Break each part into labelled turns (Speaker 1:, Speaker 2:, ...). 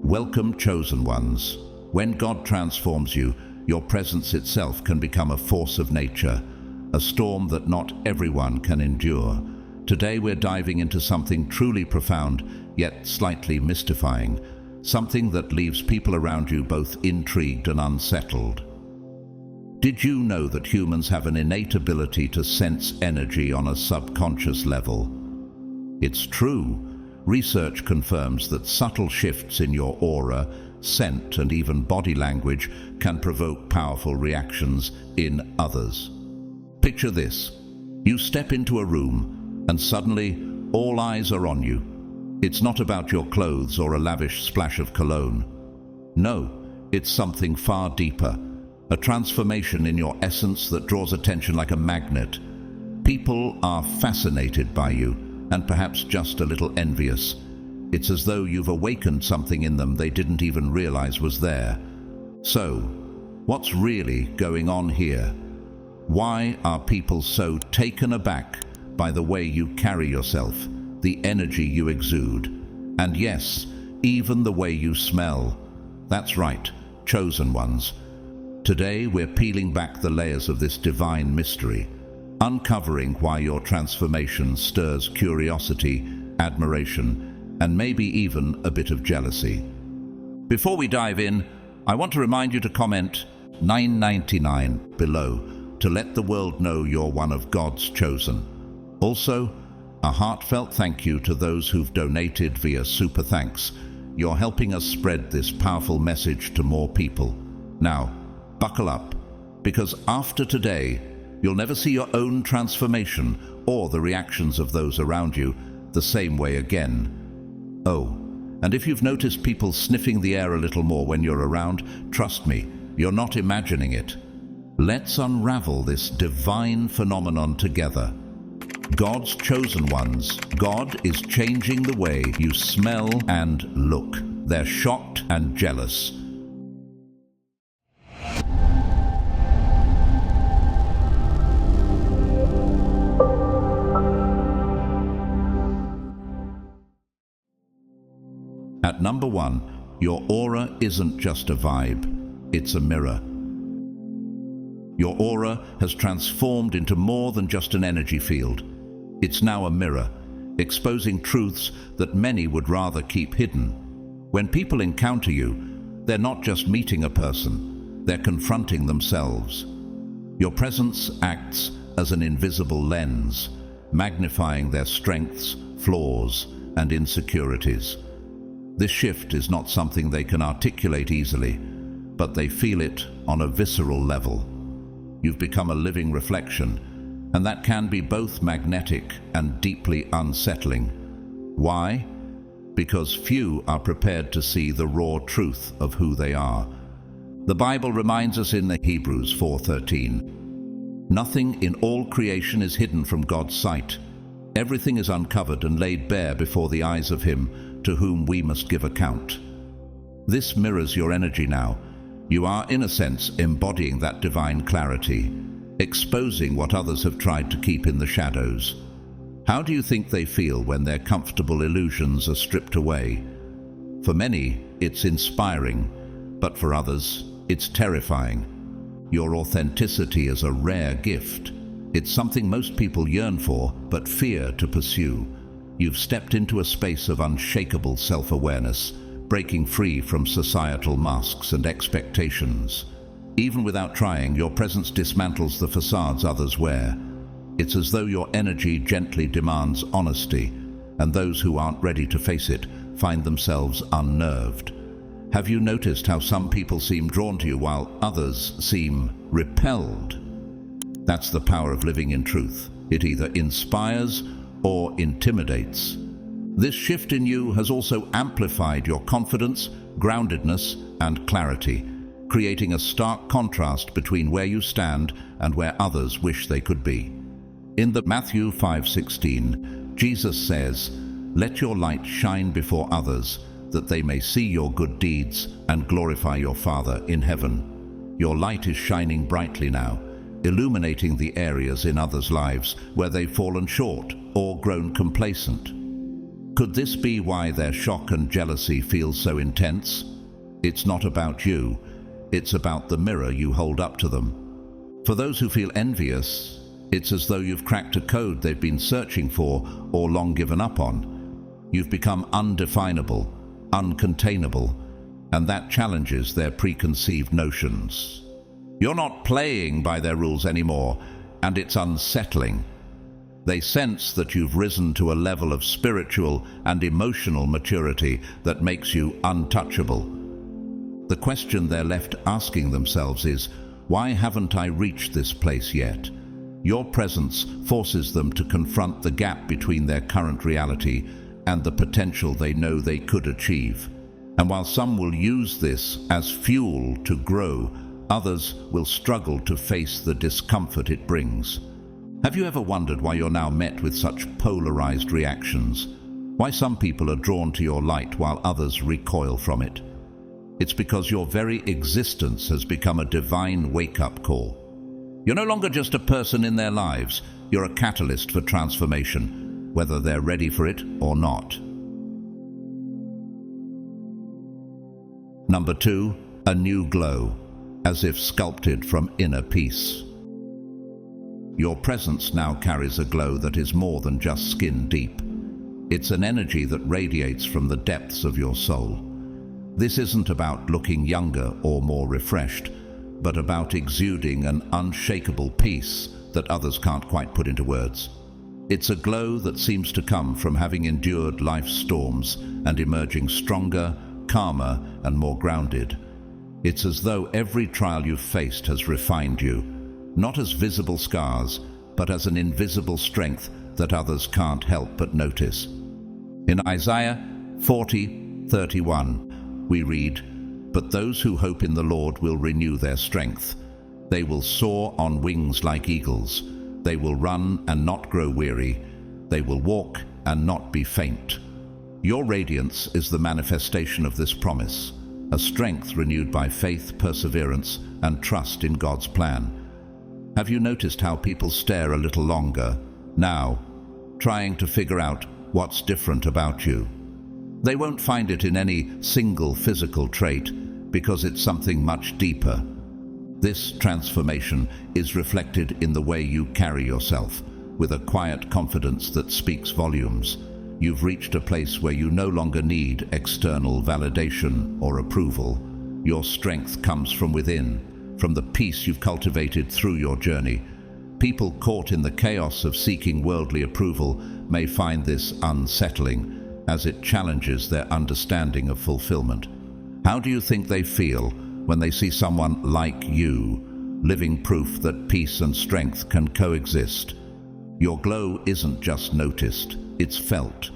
Speaker 1: Welcome, chosen ones. When God transforms you, your presence itself can become a force of nature, a storm that not everyone can endure. Today we're diving into something truly profound, yet slightly mystifying, something that leaves people around you both intrigued and unsettled. Did you know that humans have an innate ability to sense energy on a subconscious level? It's true. Research confirms that subtle shifts in your aura, scent, and even body language can provoke powerful reactions in others. Picture this. You step into a room, and suddenly all eyes are on you. It's not about your clothes or a lavish splash of cologne. No, it's something far deeper. A transformation in your essence that draws attention like a magnet. People are fascinated by you, and perhaps just a little envious. It's as though you've awakened something in them they didn't even realize was there. So, what's really going on here? Why are people so taken aback by the way you carry yourself, the energy you exude, and yes, even the way you smell? That's right, chosen ones. Today we're peeling back the layers of this divine mystery, uncovering why your transformation stirs curiosity, admiration, and maybe even a bit of jealousy. Before we dive in, I want to remind you to comment $9.99 below to let the world know you're one of God's chosen. Also, a heartfelt thank you to those who've donated via Super Thanks. You're helping us spread this powerful message to more people. Now, buckle up, because after today, you'll never see your own transformation or the reactions of those around you the same way again. Oh, and if you've noticed people sniffing the air a little more when you're around, trust me, you're not imagining it. Let's unravel this divine phenomenon together. God's chosen ones. God is changing the way you smell and look. They're shocked and jealous. At number 1, your aura isn't just a vibe, it's a mirror. Your aura has transformed into more than just an energy field. It's now a mirror, exposing truths that many would rather keep hidden. When people encounter you, they're not just meeting a person, they're confronting themselves. Your presence acts as an invisible lens, magnifying their strengths, flaws, and insecurities. This shift is not something they can articulate easily, but they feel it on a visceral level. You've become a living reflection, and that can be both magnetic and deeply unsettling. Why? Because few are prepared to see the raw truth of who they are. The Bible reminds us in the Hebrews 4:13, "Nothing in all creation is hidden from God's sight. Everything is uncovered and laid bare before the eyes of Him to whom we must give account." This mirrors your energy now. You are, in a sense, embodying that divine clarity, exposing what others have tried to keep in the shadows. How do you think they feel when their comfortable illusions are stripped away? For many, it's inspiring, but for others, it's terrifying. Your authenticity is a rare gift. It's something most people yearn for, but fear to pursue. You've stepped into a space of unshakable self-awareness, breaking free from societal masks and expectations. Even without trying, your presence dismantles the facades others wear. It's as though your energy gently demands honesty, and those who aren't ready to face it find themselves unnerved. Have you noticed how some people seem drawn to you while others seem repelled? That's the power of living in truth. It either inspires or intimidates. This shift in you has also amplified your confidence, groundedness, and clarity, creating a stark contrast between where you stand and where others wish they could be. In the Matthew 5:16, Jesus says, "Let your light shine before others, that they may see your good deeds and glorify your Father in heaven." Your light is shining brightly now, illuminating the areas in others' lives where they've fallen short or grown complacent. Could this be why their shock and jealousy feel so intense? It's not about you. It's about the mirror you hold up to them. For those who feel envious, it's as though you've cracked a code they've been searching for or long given up on. You've become undefinable, uncontainable, and that challenges their preconceived notions. You're not playing by their rules anymore, and it's unsettling. They sense that you've risen to a level of spiritual and emotional maturity that makes you untouchable. The question they're left asking themselves is, why haven't I reached this place yet? Your presence forces them to confront the gap between their current reality and the potential they know they could achieve. And while some will use this as fuel to grow, others will struggle to face the discomfort it brings. Have you ever wondered why you're now met with such polarized reactions? Why some people are drawn to your light while others recoil from it? It's because your very existence has become a divine wake-up call. You're no longer just a person in their lives. You're a catalyst for transformation, whether they're ready for it or not. Number 2, a new glow, as if sculpted from inner peace. Your presence now carries a glow that is more than just skin deep. It's an energy that radiates from the depths of your soul. This isn't about looking younger or more refreshed, but about exuding an unshakable peace that others can't quite put into words. It's a glow that seems to come from having endured life's storms and emerging stronger, calmer, and more grounded. It's as though every trial you've faced has refined you, not as visible scars, but as an invisible strength that others can't help but notice. In Isaiah 40:31, we read, "But those who hope in the Lord will renew their strength. They will soar on wings like eagles. They will run and not grow weary. They will walk and not be faint." Your radiance is the manifestation of this promise, a strength renewed by faith, perseverance, and trust in God's plan. Have you noticed how people stare a little longer now, trying to figure out what's different about you? They won't find it in any single physical trait because it's something much deeper. This transformation is reflected in the way you carry yourself, with a quiet confidence that speaks volumes. You've reached a place where you no longer need external validation or approval. Your strength comes from within, from the peace you've cultivated through your journey. People caught in the chaos of seeking worldly approval may find this unsettling, as it challenges their understanding of fulfillment. How do you think they feel when they see someone like you, living proof that peace and strength can coexist? Your glow isn't just noticed, it's felt.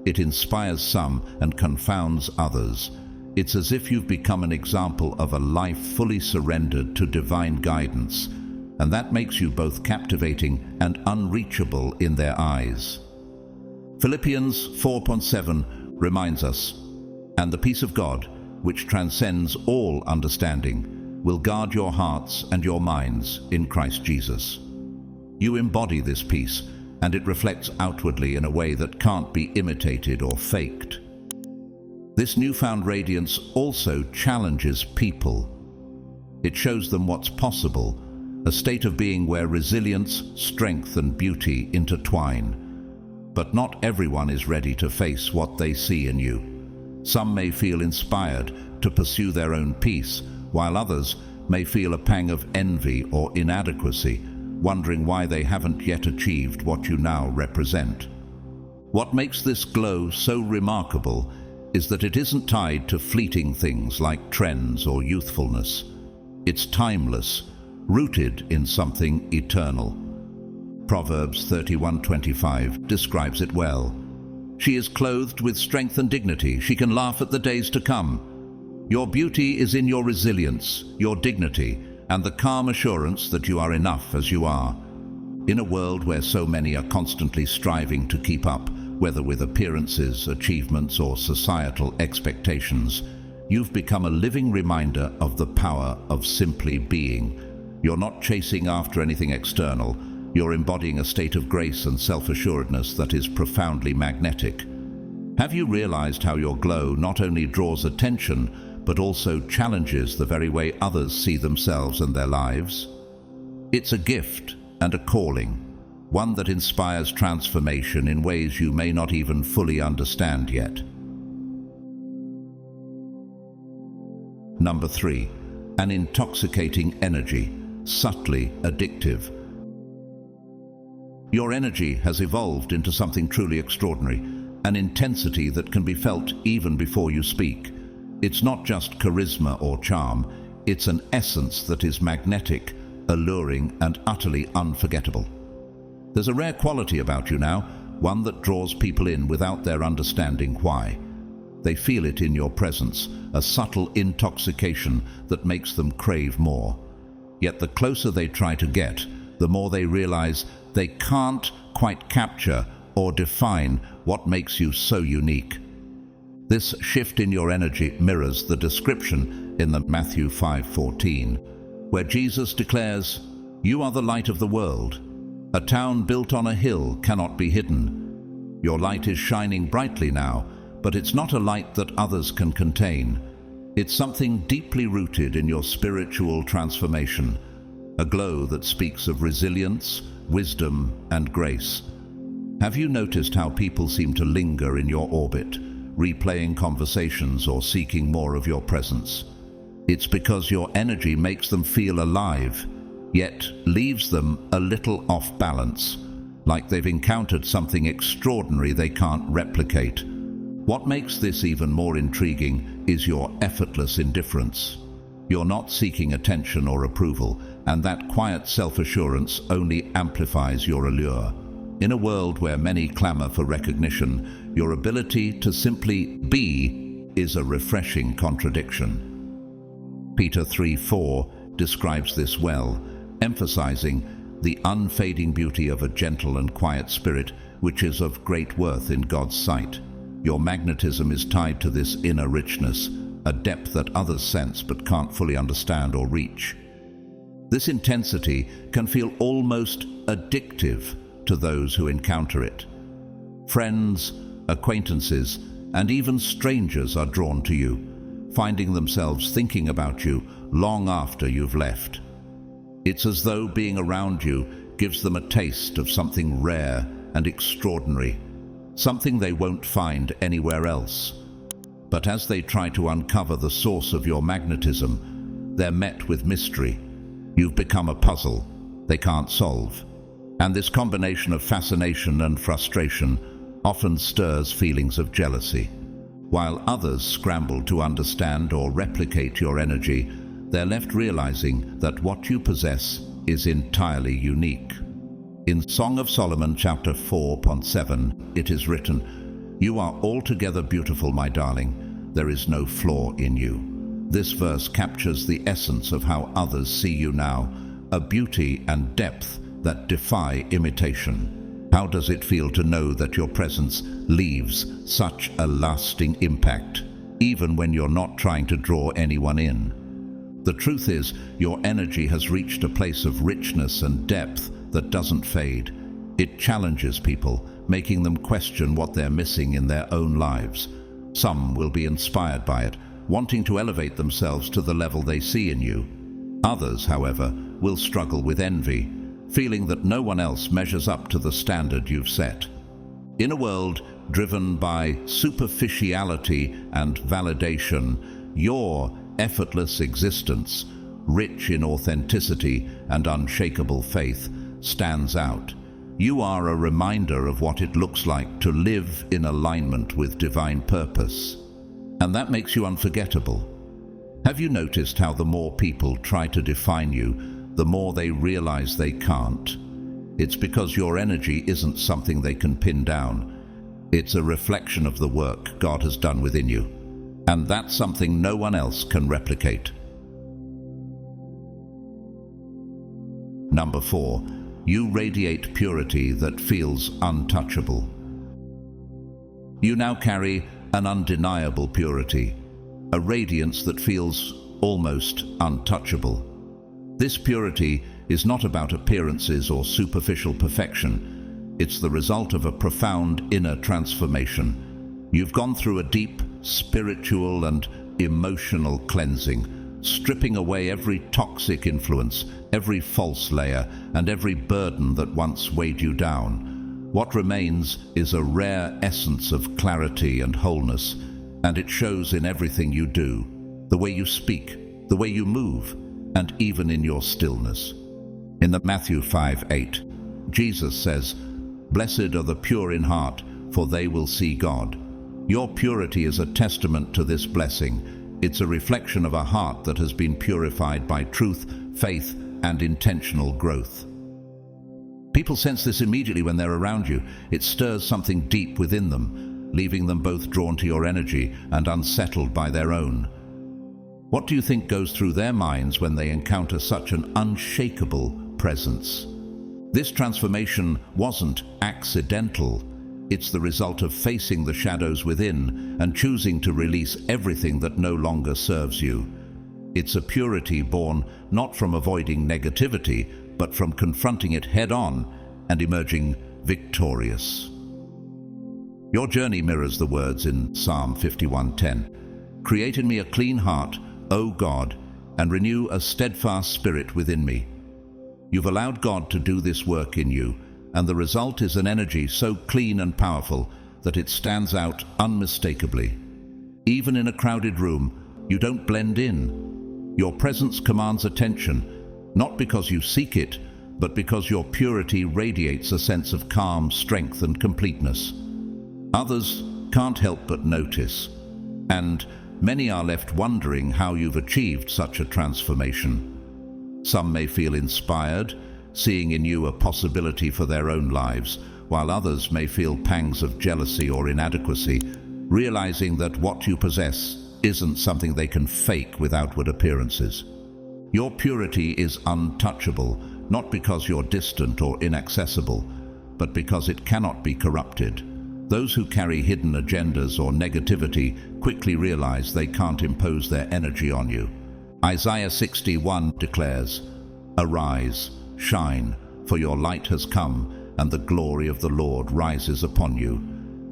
Speaker 1: It inspires some and confounds others. It's as if you've become an example of a life fully surrendered to divine guidance, and that makes you both captivating and unreachable in their eyes. Philippians 4:7 reminds us, "And the peace of God, which transcends all understanding, will guard your hearts and your minds in Christ Jesus." You embody this peace, and it reflects outwardly in a way that can't be imitated or faked. This newfound radiance also challenges people. It shows them what's possible, a state of being where resilience, strength, and beauty intertwine. But not everyone is ready to face what they see in you. Some may feel inspired to pursue their own peace, while others may feel a pang of envy or inadequacy, wondering why they haven't yet achieved what you now represent. What makes this glow so remarkable is that it isn't tied to fleeting things like trends or youthfulness. It's timeless, rooted in something eternal. Proverbs 31:25 describes it well. "She is clothed with strength and dignity. She can laugh at the days to come." Your beauty is in your resilience, your dignity, and the calm assurance that you are enough as you are. In a world where so many are constantly striving to keep up, whether with appearances, achievements, or societal expectations, you've become a living reminder of the power of simply being. You're not chasing after anything external. You're embodying a state of grace and self-assuredness that is profoundly magnetic. Have you realized how your glow not only draws attention, but also challenges the very way others see themselves and their lives? It's a gift and a calling, one that inspires transformation in ways you may not even fully understand yet. Number 3, an intoxicating energy, subtly addictive. Your energy has evolved into something truly extraordinary, an intensity that can be felt even before you speak. It's not just charisma or charm, it's an essence that is magnetic, alluring, and utterly unforgettable. There's a rare quality about you now, one that draws people in without their understanding why. They feel it in your presence, a subtle intoxication that makes them crave more. Yet the closer they try to get, the more they realize they can't quite capture or define what makes you so unique. This shift in your energy mirrors the description in the Matthew 5:14, where Jesus declares, "You are the light of the world. A town built on a hill cannot be hidden." Your light is shining brightly now, but it's not a light that others can contain. It's something deeply rooted in your spiritual transformation, a glow that speaks of resilience, wisdom, and grace. Have you noticed how people seem to linger in your orbit, replaying conversations or seeking more of your presence? It's because your energy makes them feel alive, yet leaves them a little off balance, like they've encountered something extraordinary they can't replicate. What makes this even more intriguing is your effortless indifference. You're not seeking attention or approval, and that quiet self-assurance only amplifies your allure. In a world where many clamor for recognition, your ability to simply be is a refreshing contradiction. Peter 3:4 describes this well, emphasizing the unfading beauty of a gentle and quiet spirit, which is of great worth in God's sight. Your magnetism is tied to this inner richness, a depth that others sense but can't fully understand or reach. This intensity can feel almost addictive to those who encounter it. Friends, acquaintances, and even strangers are drawn to you, finding themselves thinking about you long after you've left. It's as though being around you gives them a taste of something rare and extraordinary, something they won't find anywhere else. But as they try to uncover the source of your magnetism, they're met with mystery. You've become a puzzle they can't solve. And this combination of fascination and frustration often stirs feelings of jealousy. While others scramble to understand or replicate your energy, they're left realizing that what you possess is entirely unique. In Song of Solomon chapter 4:7, it is written, "You are altogether beautiful, my darling. There is no flaw in you." This verse captures the essence of how others see you now, a beauty and depth that defy imitation. How does it feel to know that your presence leaves such a lasting impact, even when you're not trying to draw anyone in? The truth is, your energy has reached a place of richness and depth that doesn't fade. It challenges people, making them question what they're missing in their own lives. Some will be inspired by it, wanting to elevate themselves to the level they see in you. Others, however, will struggle with envy, feeling that no one else measures up to the standard you've set. In a world driven by superficiality and validation, your effortless existence, rich in authenticity and unshakable faith, stands out. You are a reminder of what it looks like to live in alignment with divine purpose. And that makes you unforgettable. Have you noticed how the more people try to define you, the more they realize they can't? It's because your energy isn't something they can pin down. It's a reflection of the work God has done within you. And that's something no one else can replicate. Number 4, you radiate purity that feels untouchable. You now carry an undeniable purity, a radiance that feels almost untouchable. This purity is not about appearances or superficial perfection. It's the result of a profound inner transformation. You've gone through a deep spiritual and emotional cleansing, stripping away every toxic influence, every false layer, and every burden that once weighed you down. What remains is a rare essence of clarity and wholeness, and it shows in everything you do, the way you speak, the way you move, and even in your stillness. In the Matthew 5:8, Jesus says, "Blessed are the pure in heart, for they will see God." Your purity is a testament to this blessing. It's a reflection of a heart that has been purified by truth, faith, and intentional growth. People sense this immediately when they're around you. It stirs something deep within them, leaving them both drawn to your energy and unsettled by their own. What do you think goes through their minds when they encounter such an unshakable presence? This transformation wasn't accidental. It's the result of facing the shadows within and choosing to release everything that no longer serves you. It's a purity born not from avoiding negativity, but from confronting it head-on and emerging victorious. Your journey mirrors the words in Psalm 51:10. "Create in me a clean heart, O God, and renew a steadfast spirit within me." You've allowed God to do this work in you, and the result is an energy so clean and powerful that it stands out unmistakably. Even in a crowded room, you don't blend in. Your presence commands attention, not because you seek it, but because your purity radiates a sense of calm, strength, and completeness. Others can't help but notice, and many are left wondering how you've achieved such a transformation. Some may feel inspired, seeing in you a possibility for their own lives, while others may feel pangs of jealousy or inadequacy, realizing that what you possess isn't something they can fake with outward appearances. Your purity is untouchable, not because you're distant or inaccessible, but because it cannot be corrupted. Those who carry hidden agendas or negativity quickly realize they can't impose their energy on you. Isaiah 61 declares, "Arise, shine, for your light has come, and the glory of the Lord rises upon you."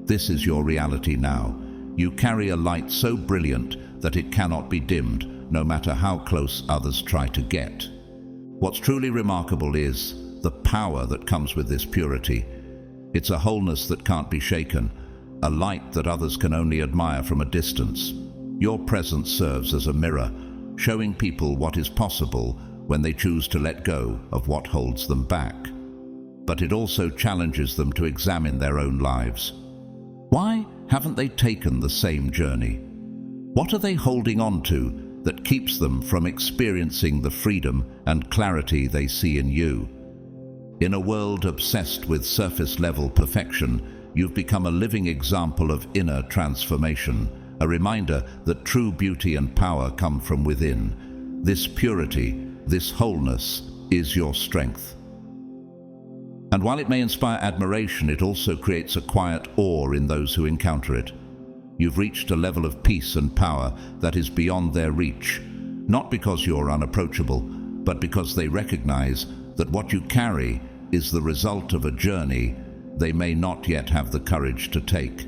Speaker 1: This is your reality now. You carry a light so brilliant that it cannot be dimmed, no matter how close others try to get. What's truly remarkable is the power that comes with this purity. It's a wholeness that can't be shaken, a light that others can only admire from a distance. Your presence serves as a mirror, showing people what is possible when they choose to let go of what holds them back. But it also challenges them to examine their own lives. Why haven't they taken the same journey? What are they holding on to that keeps them from experiencing the freedom and clarity they see in you? In a world obsessed with surface-level perfection, you've become a living example of inner transformation, a reminder that true beauty and power come from within. This purity, this wholeness, is your strength. And while it may inspire admiration, it also creates a quiet awe in those who encounter it. You've reached a level of peace and power that is beyond their reach, not because you're unapproachable, but because they recognize that what you carry is the result of a journey they may not yet have the courage to take.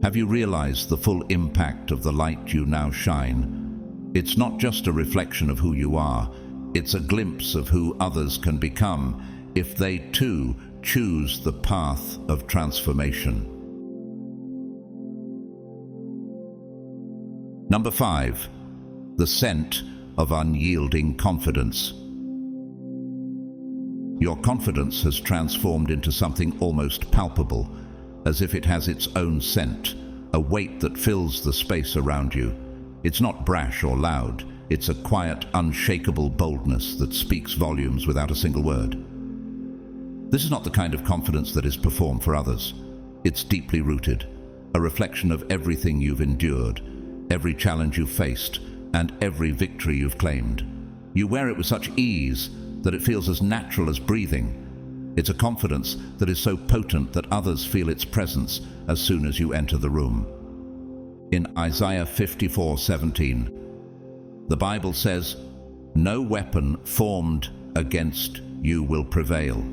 Speaker 1: Have you realized the full impact of the light you now shine? It's not just a reflection of who you are, it's a glimpse of who others can become if they too choose the path of transformation. Number 5, the scent of unyielding confidence. Your confidence has transformed into something almost palpable, as if it has its own scent, a weight that fills the space around you. It's not brash or loud, it's a quiet, unshakable boldness that speaks volumes without a single word. This is not the kind of confidence that is performed for others. It's deeply rooted, a reflection of everything you've endured, every challenge you've faced, and every victory you've claimed. You wear it with such ease that it feels as natural as breathing. It's a confidence that is so potent that others feel its presence as soon as you enter the room. In Isaiah 54:17, the Bible says, "No weapon formed against you will prevail."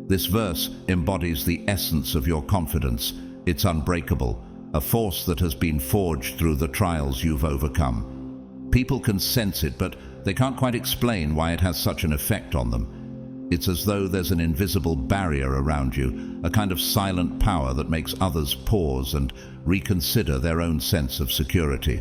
Speaker 1: This verse embodies the essence of your confidence. It's unbreakable, a force that has been forged through the trials you've overcome. People can sense it, but they can't quite explain why it has such an effect on them. It's as though there's an invisible barrier around you, a kind of silent power that makes others pause and reconsider their own sense of security.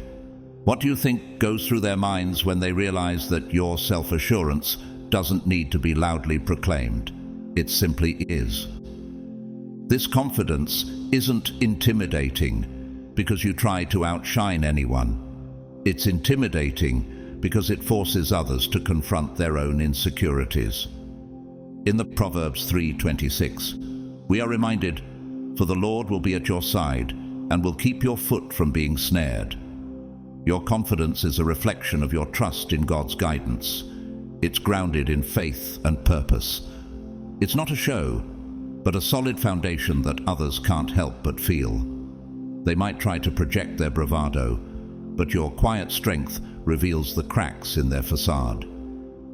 Speaker 1: What do you think goes through their minds when they realize that your self-assurance doesn't need to be loudly proclaimed? It simply is. This confidence isn't intimidating because you try to outshine anyone. It's intimidating because it forces others to confront their own insecurities. In the Proverbs 3:26, we are reminded, "For the Lord will be at your side and will keep your foot from being snared." Your confidence is a reflection of your trust in God's guidance. It's grounded in faith and purpose. It's not a show, but a solid foundation that others can't help but feel. They might try to project their bravado, but your quiet strength reveals the cracks in their facade.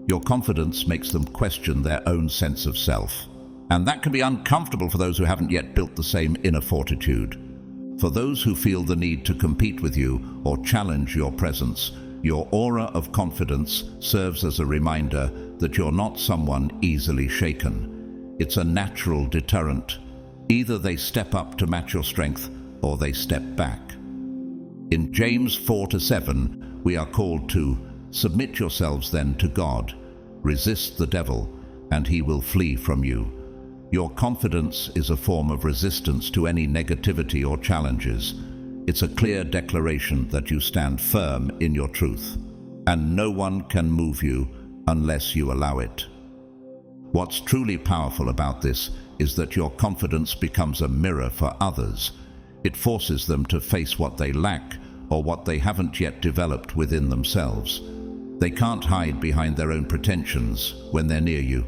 Speaker 1: Your confidence makes them question their own sense of self. And that can be uncomfortable for those who haven't yet built the same inner fortitude. For those who feel the need to compete with you or challenge your presence, your aura of confidence serves as a reminder that you're not someone easily shaken. It's a natural deterrent. Either they step up to match your strength, or they step back. In James 4:7, we are called to submit yourselves then to God, resist the devil, and he will flee from you. Your confidence is a form of resistance to any negativity or challenges. It's a clear declaration that you stand firm in your truth, and no one can move you unless you allow it. What's truly powerful about this is that your confidence becomes a mirror for others. It forces them to face what they lack or what they haven't yet developed within themselves. They can't hide behind their own pretensions when they're near you.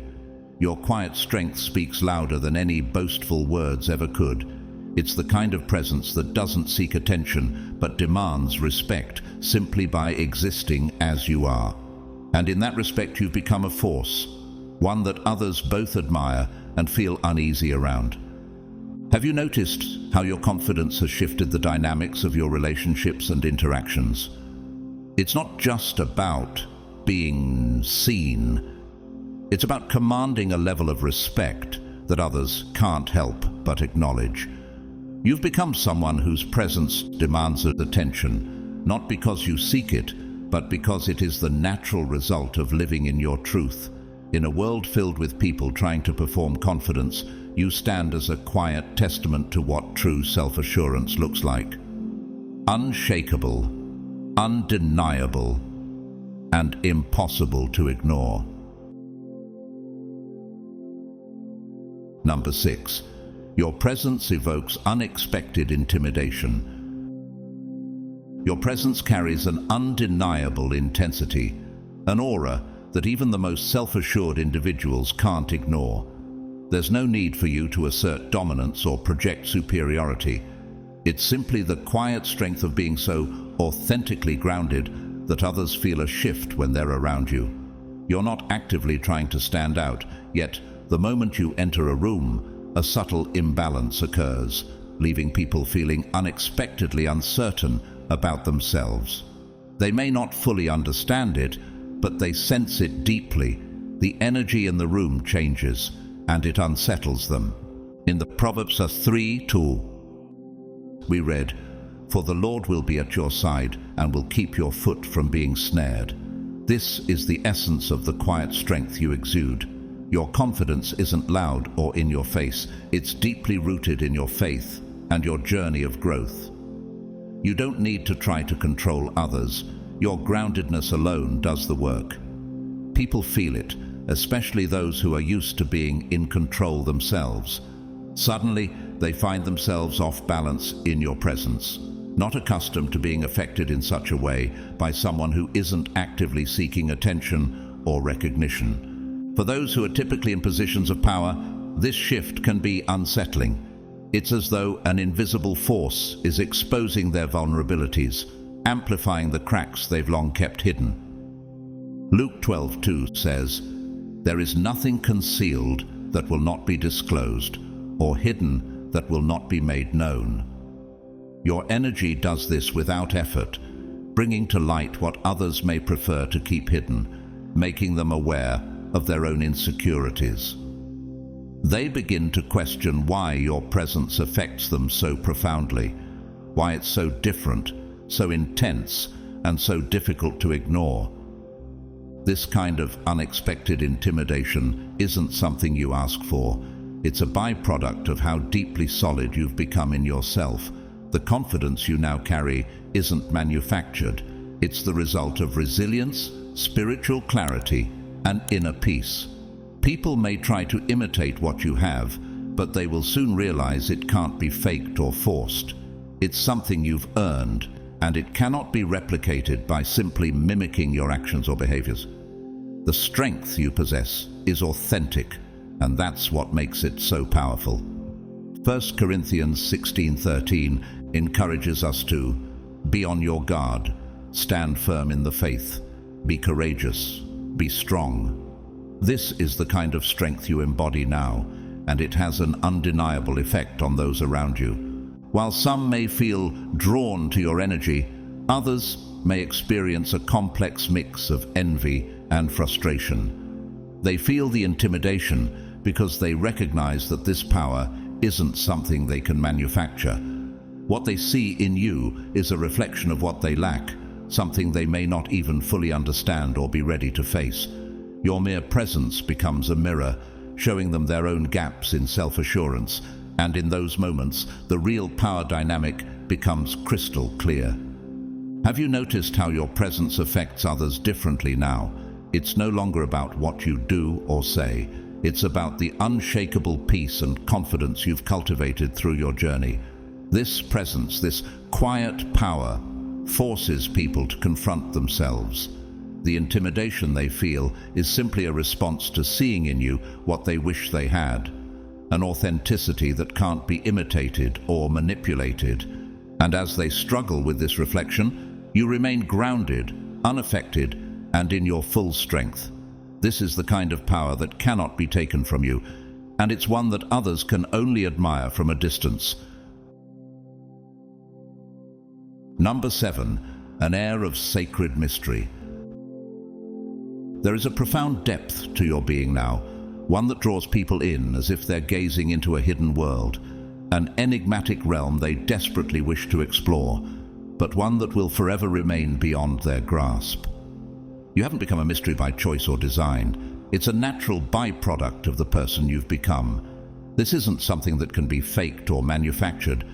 Speaker 1: Your quiet strength speaks louder than any boastful words ever could. It's the kind of presence that doesn't seek attention but demands respect simply by existing as you are. And in that respect, you've become a force, one that others both admire and feel uneasy around. Have you noticed how your confidence has shifted the dynamics of your relationships and interactions? It's not just about being seen. It's about commanding a level of respect that others can't help but acknowledge. You've become someone whose presence demands attention, not because you seek it, but because it is the natural result of living in your truth. In a world filled with people trying to perform confidence, you stand as a quiet testament to what true self-assurance looks like. Unshakable, undeniable, and impossible to ignore. Number 6. Your presence evokes unexpected intimidation. Your presence carries an undeniable intensity, an aura that even the most self-assured individuals can't ignore. There's no need for you to assert dominance or project superiority. It's simply the quiet strength of being so authentically grounded that others feel a shift when they're around you. You're not actively trying to stand out, yet the moment you enter a room, a subtle imbalance occurs, leaving people feeling unexpectedly uncertain about themselves. They may not fully understand it, but they sense it deeply. The energy in the room changes, and it unsettles them. In the Proverbs 3:2, we read, "For the Lord will be at your side and will keep your foot from being snared." This is the essence of the quiet strength you exude. Your confidence isn't loud or in your face. It's deeply rooted in your faith and your journey of growth. You don't need to try to control others. Your groundedness alone does the work. People feel it, especially those who are used to being in control themselves. Suddenly, they find themselves off balance in your presence, not accustomed to being affected in such a way by someone who isn't actively seeking attention or recognition. For those who are typically in positions of power, this shift can be unsettling. It's as though an invisible force is exposing their vulnerabilities, amplifying the cracks they've long kept hidden. Luke 12:2 says, "There is nothing concealed that will not be disclosed, or hidden that will not be made known." Your energy does this without effort, bringing to light what others may prefer to keep hidden, making them aware of their own insecurities. They begin to question why your presence affects them so profoundly, why it's so different, so intense, and so difficult to ignore. This kind of unexpected intimidation isn't something you ask for. It's a byproduct of how deeply solid you've become in yourself. The confidence you now carry isn't manufactured. It's the result of resilience, spiritual clarity, and inner peace. People may try to imitate what you have, but they will soon realize it can't be faked or forced. It's something you've earned, and it cannot be replicated by simply mimicking your actions or behaviors. The strength you possess is authentic, and that's what makes it so powerful. 1 Corinthians 16:13 encourages us to be on your guard, stand firm in the faith, be courageous, be strong. This is the kind of strength you embody now, and it has an undeniable effect on those around you. While some may feel drawn to your energy, others may experience a complex mix of envy and frustration. They feel the intimidation because they recognize that this power isn't something they can manufacture. What they see in you is a reflection of what they lack, something they may not even fully understand or be ready to face. Your mere presence becomes a mirror, showing them their own gaps in self-assurance, and in those moments, the real power dynamic becomes crystal clear. Have you noticed how your presence affects others differently now? It's no longer about what you do or say. It's about the unshakable peace and confidence you've cultivated through your journey. This presence, this quiet power, forces people to confront themselves. The intimidation they feel is simply a response to seeing in you what they wish they had, an authenticity that can't be imitated or manipulated. And as they struggle with this reflection, you remain grounded, unaffected, and in your full strength. This is the kind of power that cannot be taken from you, and it's one that others can only admire from a distance. Number 7, an air of sacred mystery. There is a profound depth to your being now, one that draws people in as if they're gazing into a hidden world, an enigmatic realm they desperately wish to explore, but one that will forever remain beyond their grasp. You haven't become a mystery by choice or design. It's a natural byproduct of the person you've become. This isn't something that can be faked or manufactured.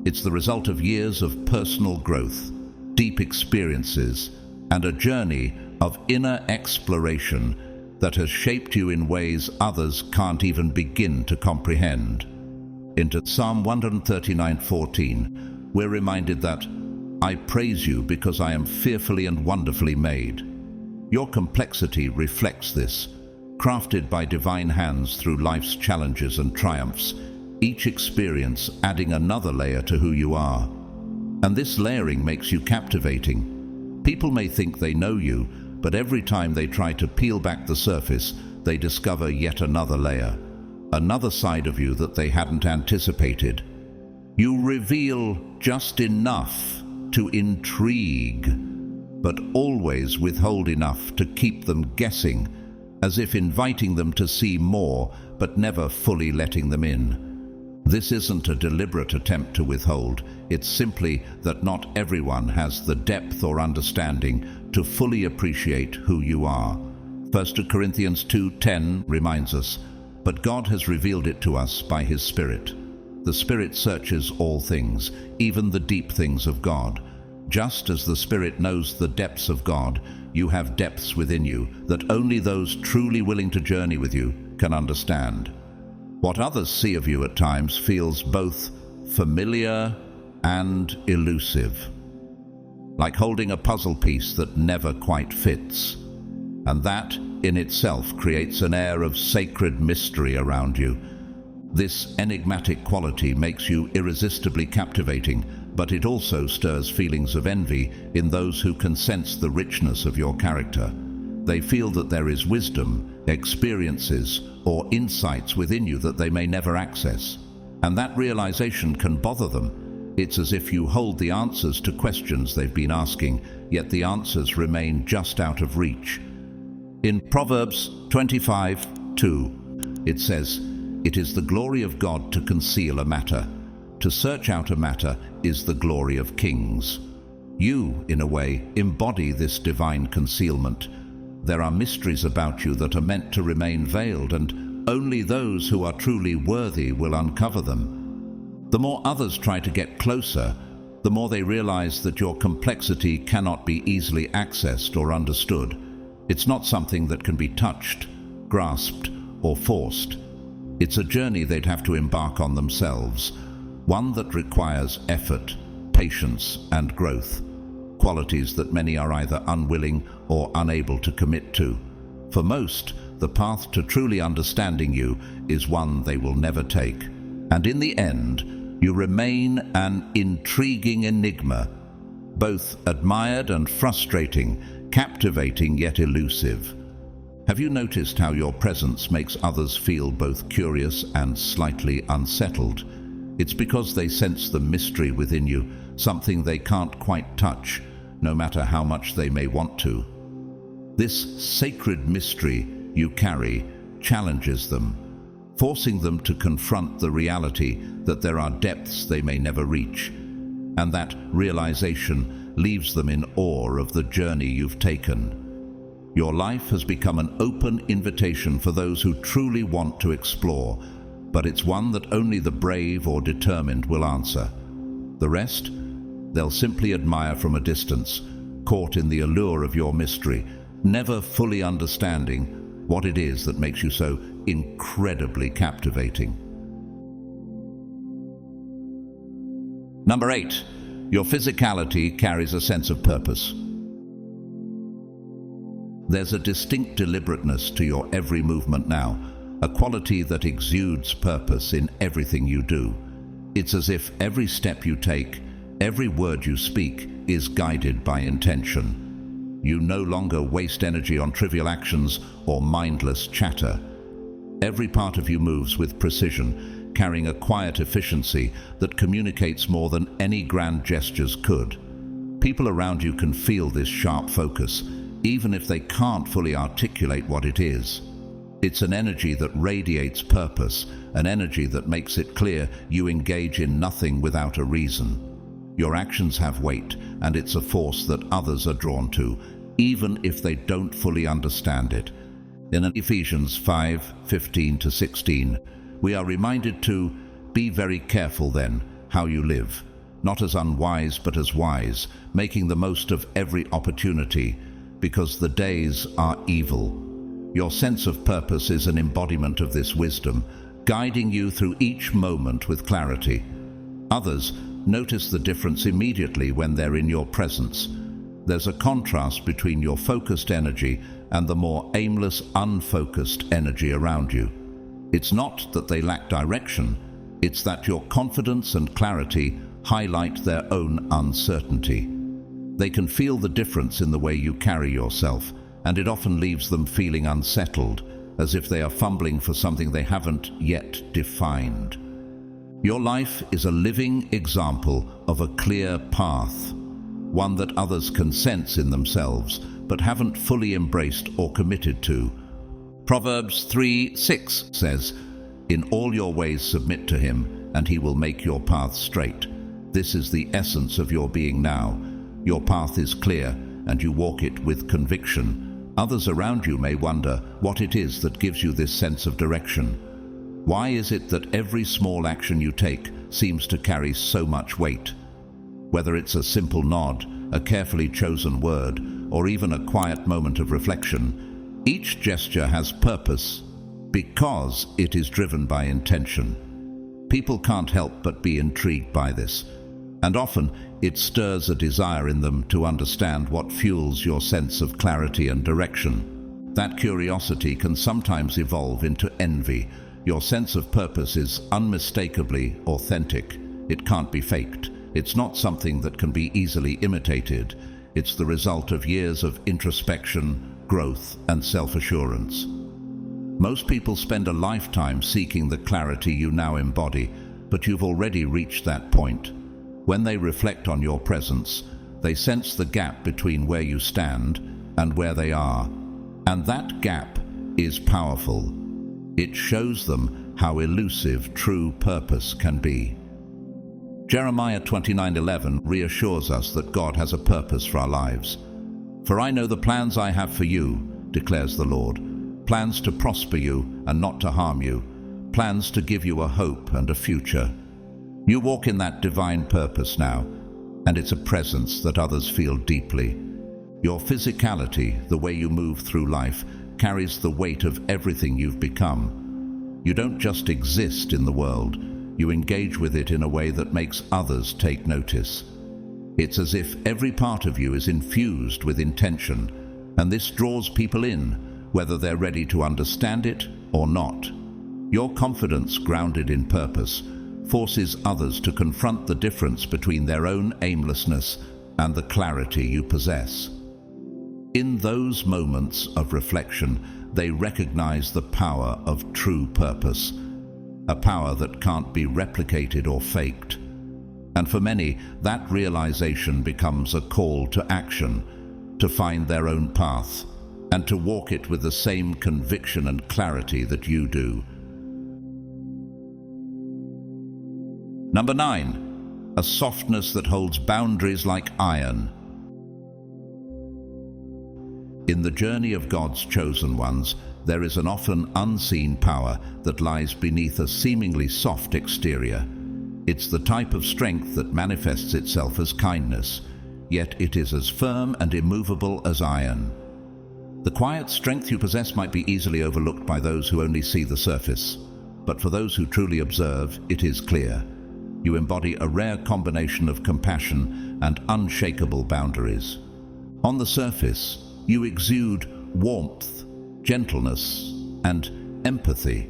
Speaker 1: It's the result of years of personal growth, deep experiences, and a journey of inner exploration that has shaped you in ways others can't even begin to comprehend. In Psalm 139:14, we're reminded that, "I praise you because I am fearfully and wonderfully made." Your complexity reflects this, crafted by divine hands through life's challenges and triumphs, each experience adding another layer to who you are. And this layering makes you captivating. People may think they know you, but every time they try to peel back the surface, they discover yet another layer, another side of you that they hadn't anticipated. You reveal just enough to intrigue, but always withhold enough to keep them guessing, as if inviting them to see more, but never fully letting them in. This isn't a deliberate attempt to withhold. It's simply that not everyone has the depth or understanding to fully appreciate who you are. 1 Corinthians 2:10 reminds us, "But God has revealed it to us by His Spirit. The Spirit searches all things, even the deep things of God." Just as the Spirit knows the depths of God, you have depths within you that only those truly willing to journey with you can understand. What others see of you at times feels both familiar and elusive, like holding a puzzle piece that never quite fits. And that, in itself, creates an air of sacred mystery around you. This enigmatic quality makes you irresistibly captivating, but it also stirs feelings of envy in those who can sense the richness of your character. They feel that there is wisdom, experiences, or insights within you that they may never access. And that realization can bother them. It's as if you hold the answers to questions they've been asking, yet the answers remain just out of reach. In Proverbs 25:2, it says, "It is the glory of God to conceal a matter. To search out a matter is the glory of kings." You, in a way, embody this divine concealment. There are mysteries about you that are meant to remain veiled, and only those who are truly worthy will uncover them. The more others try to get closer, the more they realize that your complexity cannot be easily accessed or understood. It's not something that can be touched, grasped, or forced. It's a journey they'd have to embark on themselves, one that requires effort, patience, and growth, qualities that many are either unwilling or unable to commit to. For most, the path to truly understanding you is one they will never take. And in the end, you remain an intriguing enigma, both admired and frustrating, captivating yet elusive. Have you noticed how your presence makes others feel both curious and slightly unsettled? It's because they sense the mystery within you, something they can't quite touch, no matter how much they may want to. This sacred mystery you carry challenges them, forcing them to confront the reality that there are depths they may never reach, and that realization leaves them in awe of the journey you've taken. Your life has become an open invitation for those who truly want to explore, but it's one that only the brave or determined will answer. The rest, they'll simply admire from a distance, caught in the allure of your mystery, never fully understanding what it is that makes you so incredibly captivating. Number 8, your physicality carries a sense of purpose. There's a distinct deliberateness to your every movement now, a quality that exudes purpose in everything you do. It's as if every step you take, every word you speak, is guided by intention. You no longer waste energy on trivial actions or mindless chatter. Every part of you moves with precision, carrying a quiet efficiency that communicates more than any grand gestures could. People around you can feel this sharp focus, even if they can't fully articulate what it is. It's an energy that radiates purpose, an energy that makes it clear you engage in nothing without a reason. Your actions have weight, and it's a force that others are drawn to, even if they don't fully understand it. In Ephesians 5:15-16, we are reminded to be very careful then how you live, not as unwise but as wise, making the most of every opportunity, because the days are evil. Your sense of purpose is an embodiment of this wisdom, guiding you through each moment with clarity. Others notice the difference immediately when they're in your presence. There's a contrast between your focused energy and the more aimless, unfocused energy around you. It's not that they lack direction, it's that your confidence and clarity highlight their own uncertainty. They can feel the difference in the way you carry yourself, and it often leaves them feeling unsettled, as if they are fumbling for something they haven't yet defined. Your life is a living example of a clear path, one that others can sense in themselves, but haven't fully embraced or committed to. Proverbs 3:6 says, "In all your ways submit to him, and he will make your path straight." This is the essence of your being now. Your path is clear, and you walk it with conviction. Others around you may wonder what it is that gives you this sense of direction. Why is it that every small action you take seems to carry so much weight? Whether it's a simple nod, a carefully chosen word, or even a quiet moment of reflection, each gesture has purpose because it is driven by intention. People can't help but be intrigued by this, and often it stirs a desire in them to understand what fuels your sense of clarity and direction. That curiosity can sometimes evolve into envy. Your sense of purpose is unmistakably authentic. It can't be faked. It's not something that can be easily imitated. It's the result of years of introspection, growth, and self-assurance. Most people spend a lifetime seeking the clarity you now embody, but you've already reached that point. When they reflect on your presence, they sense the gap between where you stand and where they are, and that gap is powerful. It shows them how elusive true purpose can be. Jeremiah 29:11 reassures us that God has a purpose for our lives. "For I know the plans I have for you, declares the Lord, plans to prosper you and not to harm you, plans to give you a hope and a future." You walk in that divine purpose now, and it's a presence that others feel deeply. Your physicality, the way you move through life, carries the weight of everything you've become. You don't just exist in the world, you engage with it in a way that makes others take notice. It's as if every part of you is infused with intention, and this draws people in, whether they're ready to understand it or not. Your confidence, grounded in purpose, forces others to confront the difference between their own aimlessness and the clarity you possess. In those moments of reflection, they recognize the power of true purpose, a power that can't be replicated or faked. And for many, that realization becomes a call to action, to find their own path, and to walk it with the same conviction and clarity that you do. Number 9, a softness that holds boundaries like iron. In the journey of God's chosen ones, there is an often unseen power that lies beneath a seemingly soft exterior. It's the type of strength that manifests itself as kindness, yet it is as firm and immovable as iron. The quiet strength you possess might be easily overlooked by those who only see the surface, but for those who truly observe, it is clear. You embody a rare combination of compassion and unshakable boundaries. On the surface, you exude warmth, gentleness, and empathy.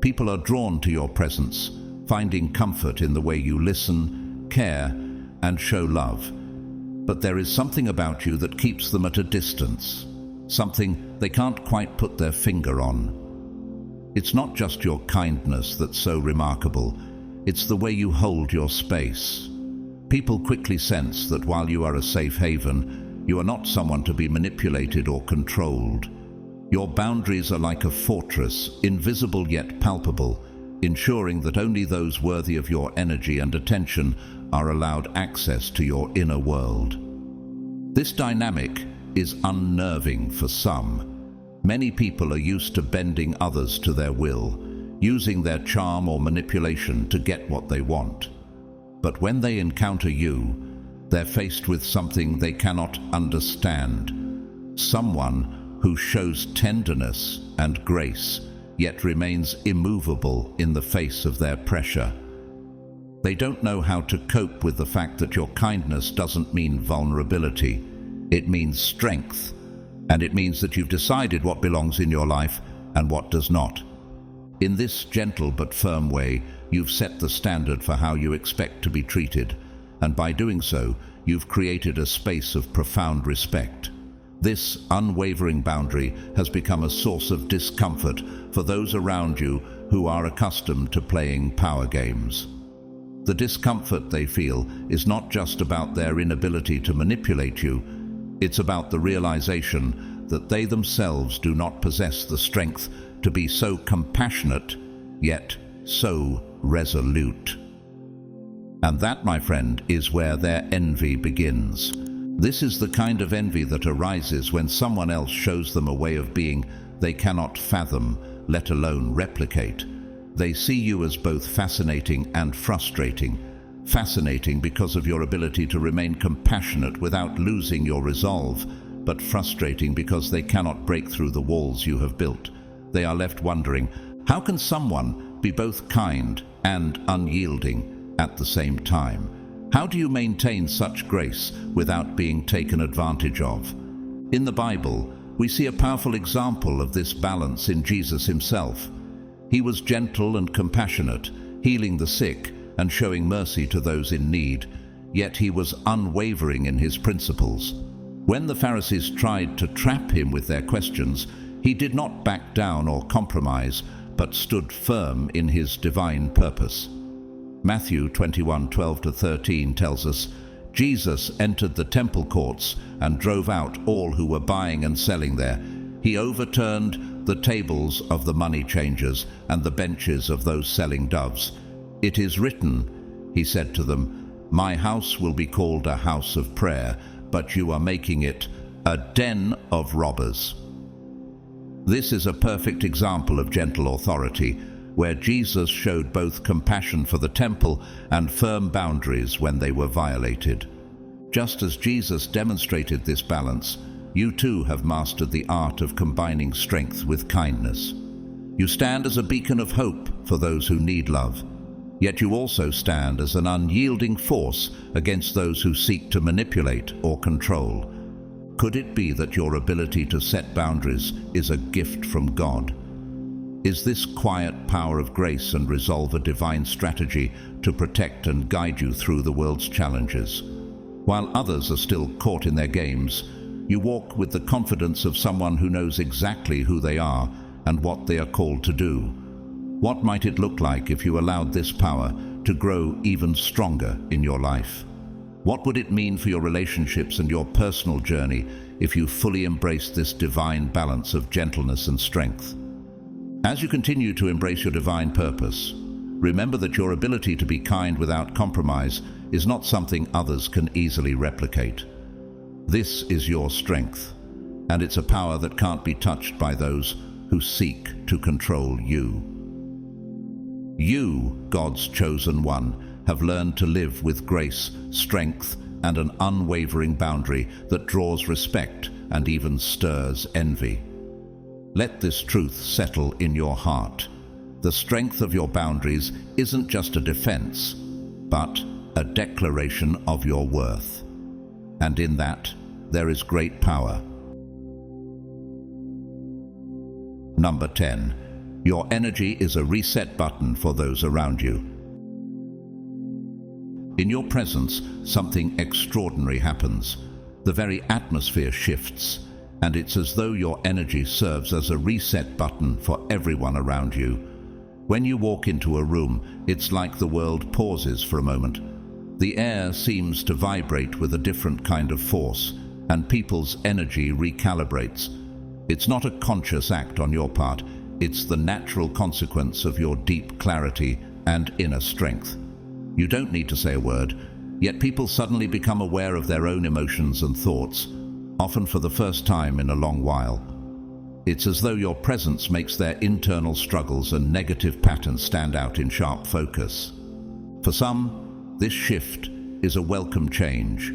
Speaker 1: People are drawn to your presence, finding comfort in the way you listen, care, and show love. But there is something about you that keeps them at a distance, something they can't quite put their finger on. It's not just your kindness that's so remarkable, it's the way you hold your space. People quickly sense that while you are a safe haven, you are not someone to be manipulated or controlled. Your boundaries are like a fortress, invisible yet palpable, ensuring that only those worthy of your energy and attention are allowed access to your inner world. This dynamic is unnerving for some. Many people are used to bending others to their will, using their charm or manipulation to get what they want. But when they encounter you, they're faced with something they cannot understand. Someone who shows tenderness and grace, yet remains immovable in the face of their pressure. They don't know how to cope with the fact that your kindness doesn't mean vulnerability. It means strength, and it means that you've decided what belongs in your life and what does not. In this gentle but firm way, you've set the standard for how you expect to be treated, and by doing so, you've created a space of profound respect. This unwavering boundary has become a source of discomfort for those around you who are accustomed to playing power games. The discomfort they feel is not just about their inability to manipulate you, it's about the realization that they themselves do not possess the strength to be so compassionate, yet so resolute. And that, my friend, is where their envy begins. This is the kind of envy that arises when someone else shows them a way of being they cannot fathom, let alone replicate. They see you as both fascinating and frustrating. Fascinating because of your ability to remain compassionate without losing your resolve, but frustrating because they cannot break through the walls you have built. They are left wondering, how can someone be both kind and unyielding at the same time? How do you maintain such grace without being taken advantage of? In the Bible, we see a powerful example of this balance in Jesus himself. He was gentle and compassionate, healing the sick and showing mercy to those in need, yet he was unwavering in his principles. When the Pharisees tried to trap him with their questions, he did not back down or compromise, but stood firm in his divine purpose. Matthew 21:12-13 tells us, Jesus entered the temple courts and drove out all who were buying and selling there. He overturned the tables of the money changers and the benches of those selling doves. It is written, he said to them, my house will be called a house of prayer, but you are making it a den of robbers. This is a perfect example of gentle authority, where Jesus showed both compassion for the temple and firm boundaries when they were violated. Just as Jesus demonstrated this balance, you too have mastered the art of combining strength with kindness. You stand as a beacon of hope for those who need love, yet you also stand as an unyielding force against those who seek to manipulate or control. Could it be that your ability to set boundaries is a gift from God? Is this quiet power of grace and resolve a divine strategy to protect and guide you through the world's challenges? While others are still caught in their games, you walk with the confidence of someone who knows exactly who they are and what they are called to do. What might it look like if you allowed this power to grow even stronger in your life? What would it mean for your relationships and your personal journey if you fully embraced this divine balance of gentleness and strength? As you continue to embrace your divine purpose, remember that your ability to be kind without compromise is not something others can easily replicate. This is your strength, and it's a power that can't be touched by those who seek to control you. You, God's chosen one, have learned to live with grace, strength, and an unwavering boundary that draws respect and even stirs envy. Let this truth settle in your heart. The strength of your boundaries isn't just a defense, but a declaration of your worth. And in that, there is great power. Number 10. Your energy is a reset button for those around you. In your presence, something extraordinary happens. The very atmosphere shifts, and it's as though your energy serves as a reset button for everyone around you. When you walk into a room, it's like the world pauses for a moment. The air seems to vibrate with a different kind of force, and people's energy recalibrates. It's not a conscious act on your part, it's the natural consequence of your deep clarity and inner strength. You don't need to say a word, yet people suddenly become aware of their own emotions and thoughts, often for the first time in a long while. It's as though your presence makes their internal struggles and negative patterns stand out in sharp focus. For some, this shift is a welcome change.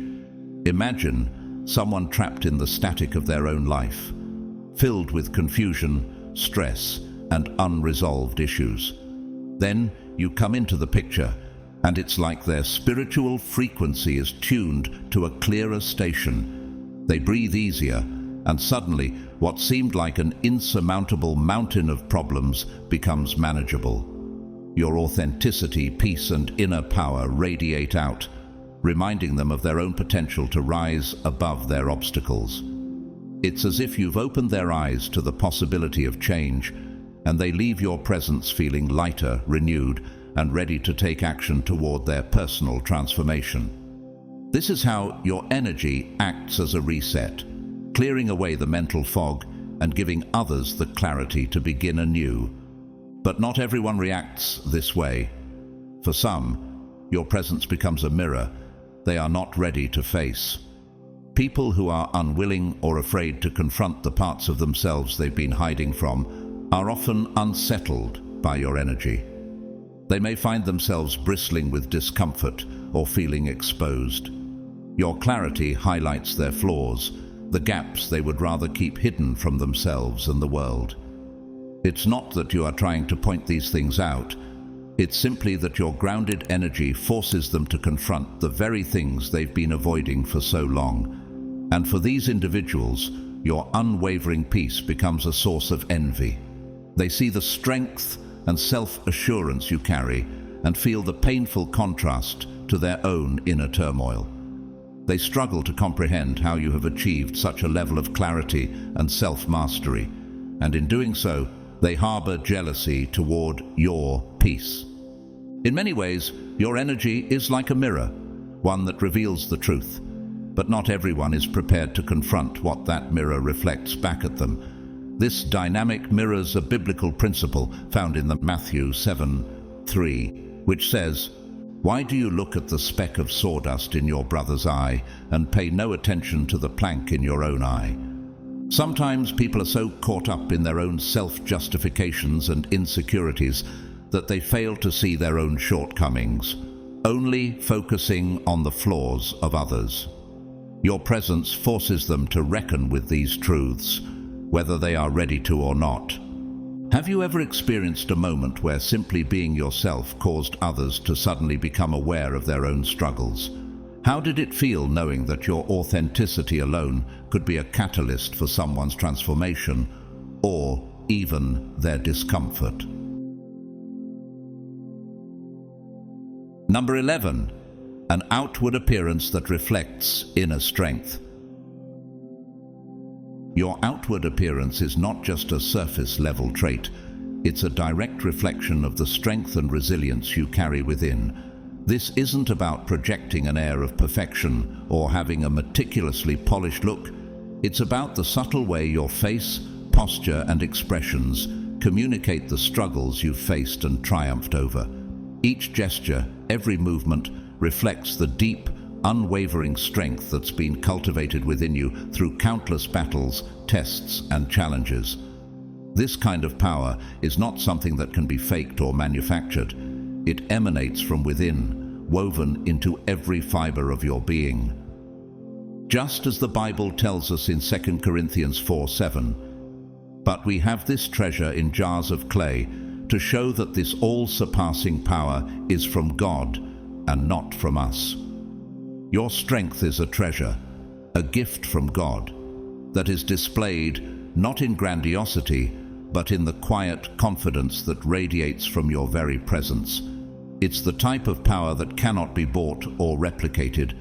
Speaker 1: Imagine someone trapped in the static of their own life, filled with confusion, stress, and unresolved issues. Then you come into the picture, and it's like their spiritual frequency is tuned to a clearer station. They breathe easier, and suddenly what seemed like an insurmountable mountain of problems becomes manageable. Your authenticity, peace, and inner power radiate out, reminding them of their own potential to rise above their obstacles. It's as if you've opened their eyes to the possibility of change, and they leave your presence feeling lighter, renewed, and ready to take action toward their personal transformation. This is how your energy acts as a reset, clearing away the mental fog and giving others the clarity to begin anew. But not everyone reacts this way. For some, your presence becomes a mirror they are not ready to face. People who are unwilling or afraid to confront the parts of themselves they've been hiding from are often unsettled by your energy. They may find themselves bristling with discomfort or feeling exposed. Your clarity highlights their flaws, the gaps they would rather keep hidden from themselves and the world. It's not that you are trying to point these things out. It's simply that your grounded energy forces them to confront the very things they've been avoiding for so long. And for these individuals, your unwavering peace becomes a source of envy. They see the strength and self-assurance you carry and feel the painful contrast to their own inner turmoil. They struggle to comprehend how you have achieved such a level of clarity and self-mastery, and in doing so, they harbor jealousy toward your peace. In many ways, your energy is like a mirror, one that reveals the truth. But not everyone is prepared to confront what that mirror reflects back at them. This dynamic mirrors a biblical principle found in the Matthew 7:3, which says, "Why do you look at the speck of sawdust in your brother's eye and pay no attention to the plank in your own eye?" Sometimes people are so caught up in their own self-justifications and insecurities that they fail to see their own shortcomings, only focusing on the flaws of others. Your presence forces them to reckon with these truths, whether they are ready to or not. Have you ever experienced a moment where simply being yourself caused others to suddenly become aware of their own struggles? How did it feel knowing that your authenticity alone could be a catalyst for someone's transformation, or even their discomfort? Number 11. An outward appearance that reflects inner strength. Your outward appearance is not just a surface-level trait. It's a direct reflection of the strength and resilience you carry within. This isn't about projecting an air of perfection or having a meticulously polished look. It's about the subtle way your face, posture, and expressions communicate the struggles you've faced and triumphed over. Each gesture, every movement, reflects the deep, unwavering strength that's been cultivated within you through countless battles, tests, and challenges. This kind of power is not something that can be faked or manufactured. It emanates from within, woven into every fiber of your being. Just as the Bible tells us in 2 Corinthians 4:7, "But we have this treasure in jars of clay to show that this all-surpassing power is from God and not from us." Your strength is a treasure, a gift from God, that is displayed not in grandiosity, but in the quiet confidence that radiates from your very presence. It's the type of power that cannot be bought or replicated.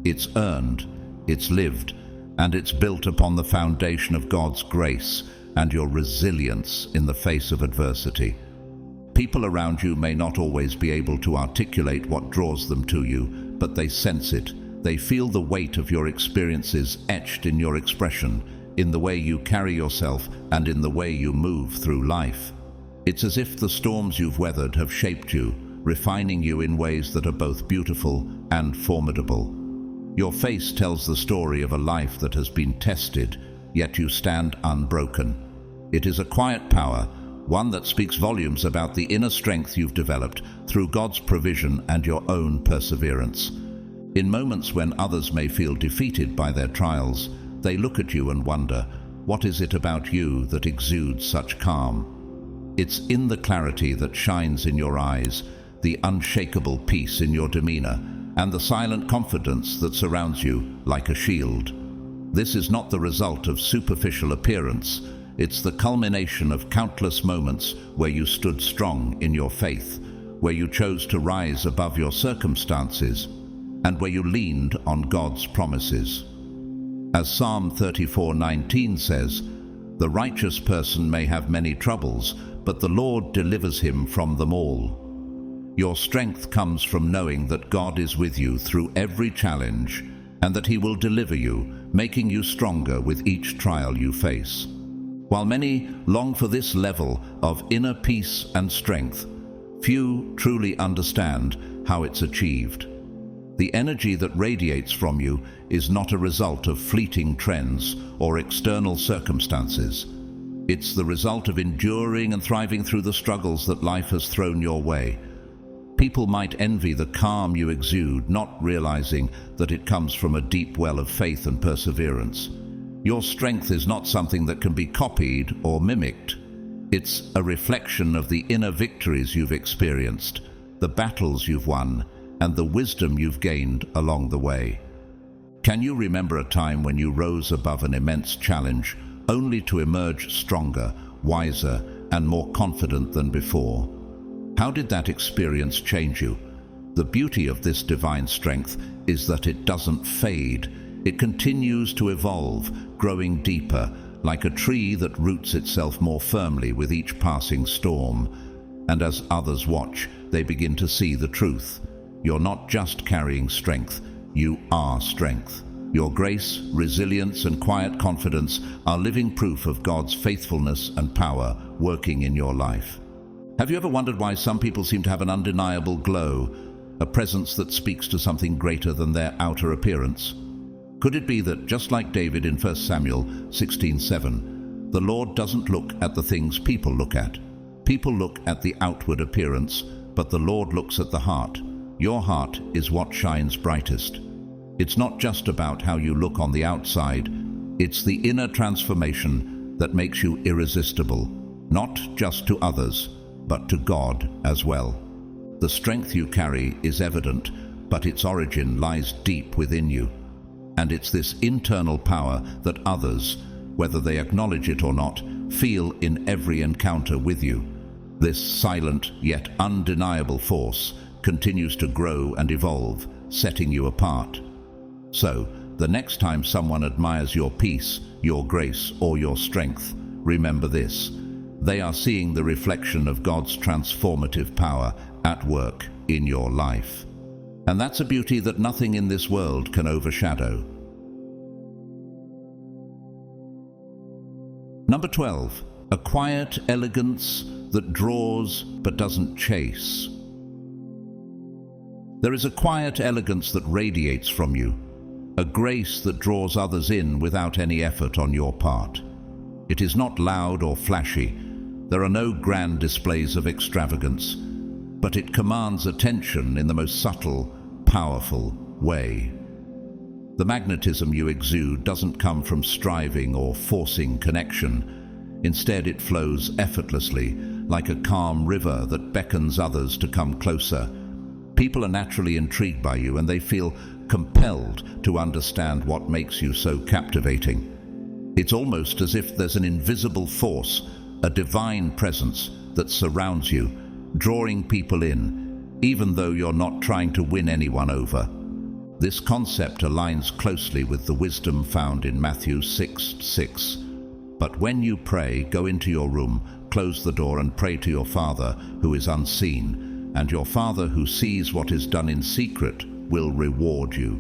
Speaker 1: It's earned, it's lived, and it's built upon the foundation of God's grace and your resilience in the face of adversity. People around you may not always be able to articulate what draws them to you, but they sense it. They feel the weight of your experiences etched in your expression, in the way you carry yourself, and in the way you move through life. It's as if the storms you've weathered have shaped you, refining you in ways that are both beautiful and formidable. Your face tells the story of a life that has been tested, yet you stand unbroken. It is a quiet power, one that speaks volumes about the inner strength you've developed through God's provision and your own perseverance. In moments when others may feel defeated by their trials, they look at you and wonder, what is it about you that exudes such calm? It's in the clarity that shines in your eyes, the unshakable peace in your demeanor, and the silent confidence that surrounds you like a shield. This is not the result of superficial appearance. It's the culmination of countless moments where you stood strong in your faith, where you chose to rise above your circumstances, and where you leaned on God's promises. As Psalm 34:19 says, "The righteous person may have many troubles, but the Lord delivers him from them all." Your strength comes from knowing that God is with you through every challenge, and that He will deliver you, making you stronger with each trial you face. While many long for this level of inner peace and strength, few truly understand how it's achieved. The energy that radiates from you is not a result of fleeting trends or external circumstances. It's the result of enduring and thriving through the struggles that life has thrown your way. People might envy the calm you exude, not realizing that it comes from a deep well of faith and perseverance. Your strength is not something that can be copied or mimicked. It's a reflection of the inner victories you've experienced, the battles you've won, and the wisdom you've gained along the way. Can you remember a time when you rose above an immense challenge, only to emerge stronger, wiser, and more confident than before? How did that experience change you? The beauty of this divine strength is that it doesn't fade. It continues to evolve, growing deeper, like a tree that roots itself more firmly with each passing storm. And as others watch, they begin to see the truth. You're not just carrying strength, you are strength. Your grace, resilience, and quiet confidence are living proof of God's faithfulness and power working in your life. Have you ever wondered why some people seem to have an undeniable glow, a presence that speaks to something greater than their outer appearance? Could it be that, just like David in 1 Samuel 16:7, the Lord doesn't look at the things people look at? People look at the outward appearance, but the Lord looks at the heart. Your heart is what shines brightest. It's not just about how you look on the outside, it's the inner transformation that makes you irresistible, not just to others, but to God as well. The strength you carry is evident, but its origin lies deep within you. And it's this internal power that others, whether they acknowledge it or not, feel in every encounter with you. This silent yet undeniable force continues to grow and evolve, setting you apart. So, the next time someone admires your peace, your grace, or your strength, remember this: they are seeing the reflection of God's transformative power at work in your life. And that's a beauty that nothing in this world can overshadow. Number 12, a quiet elegance that draws but doesn't chase. There is a quiet elegance that radiates from you, a grace that draws others in without any effort on your part. It is not loud or flashy. There are no grand displays of extravagance, but it commands attention in the most subtle, powerful way. The magnetism you exude doesn't come from striving or forcing connection. Instead, it flows effortlessly, like a calm river that beckons others to come closer. People are naturally intrigued by you, and they feel compelled to understand what makes you so captivating. It's almost as if there's an invisible force, a divine presence that surrounds you, drawing people in, even though you're not trying to win anyone over. This concept aligns closely with the wisdom found in Matthew 6:6. But when you pray, go into your room, close the door, and pray to your Father who is unseen, and your Father who sees what is done in secret will reward you.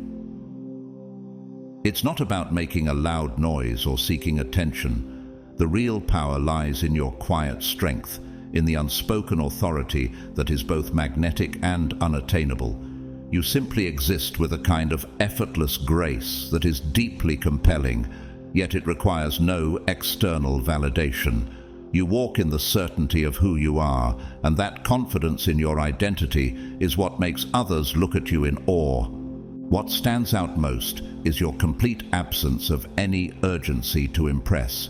Speaker 1: It's not about making a loud noise or seeking attention. The real power lies in your quiet strength, in the unspoken authority that is both magnetic and unattainable. You simply exist with a kind of effortless grace that is deeply compelling, yet it requires no external validation. You walk in the certainty of who you are, and that confidence in your identity is what makes others look at you in awe. What stands out most is your complete absence of any urgency to impress.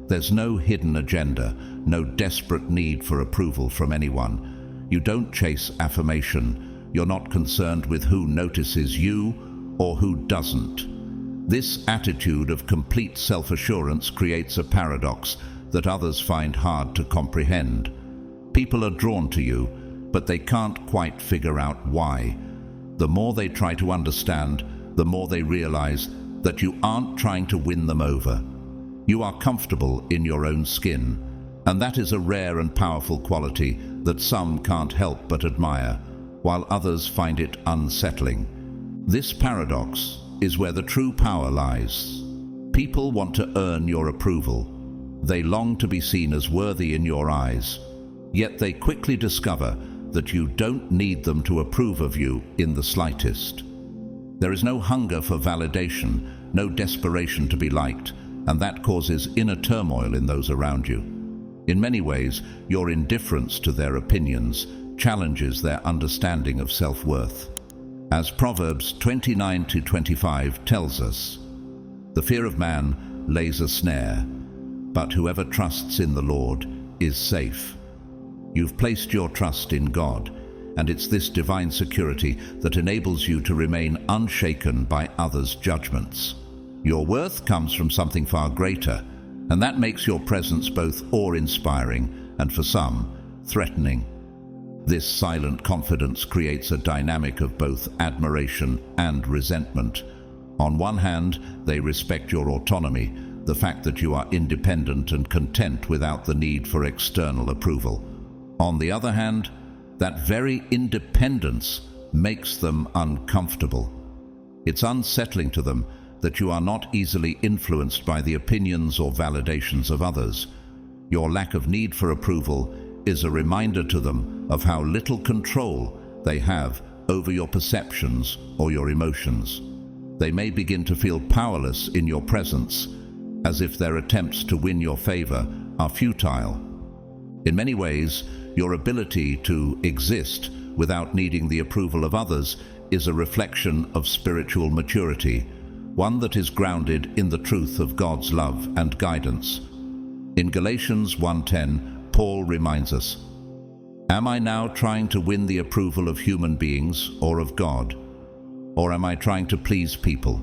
Speaker 1: There's no hidden agenda, no desperate need for approval from anyone. You don't chase affirmation. You're not concerned with who notices you or who doesn't. This attitude of complete self-assurance creates a paradox that others find hard to comprehend. People are drawn to you, but they can't quite figure out why. The more they try to understand, the more they realize that you aren't trying to win them over. You are comfortable in your own skin, and that is a rare and powerful quality that some can't help but admire, while others find it unsettling. This paradox is where the true power lies. People want to earn your approval. They long to be seen as worthy in your eyes, yet they quickly discover that you don't need them to approve of you in the slightest. There is no hunger for validation, no desperation to be liked, and that causes inner turmoil in those around you. In many ways, your indifference to their opinions challenges their understanding of self-worth. As Proverbs 29:25 tells us, "The fear of man lays a snare, but whoever trusts in the Lord is safe." You've placed your trust in God, and it's this divine security that enables you to remain unshaken by others' judgments. Your worth comes from something far greater, and that makes your presence both awe-inspiring and, for some, threatening. This silent confidence creates a dynamic of both admiration and resentment. On one hand, they respect your autonomy, the fact that you are independent and content without the need for external approval. On the other hand, that very independence makes them uncomfortable. It's unsettling to them that you are not easily influenced by the opinions or validations of others. Your lack of need for approval is a reminder to them of how little control they have over your perceptions or your emotions. They may begin to feel powerless in your presence, as if their attempts to win your favor are futile. In many ways, your ability to exist without needing the approval of others is a reflection of spiritual maturity, one that is grounded in the truth of God's love and guidance. In Galatians 1:10, Paul reminds us, "Am I now trying to win the approval of human beings or of God? Or am I trying to please people?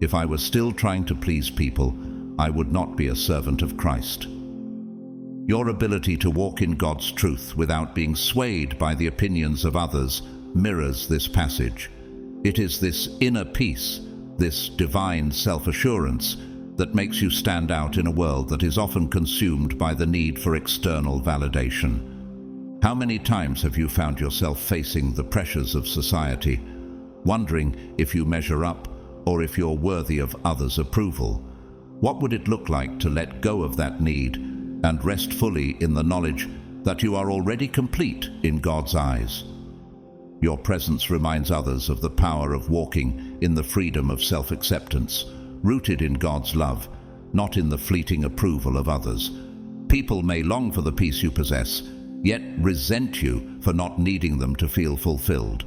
Speaker 1: If I were still trying to please people, I would not be a servant of Christ." Your ability to walk in God's truth without being swayed by the opinions of others mirrors this passage. It is this inner peace, this divine self-assurance, that makes you stand out in a world that is often consumed by the need for external validation. How many times have you found yourself facing the pressures of society, wondering if you measure up or if you're worthy of others' approval? What would it look like to let go of that need and rest fully in the knowledge that you are already complete in God's eyes? Your presence reminds others of the power of walking in the freedom of self-acceptance, rooted in God's love, not in the fleeting approval of others. People may long for the peace you possess, yet resent you for not needing them to feel fulfilled.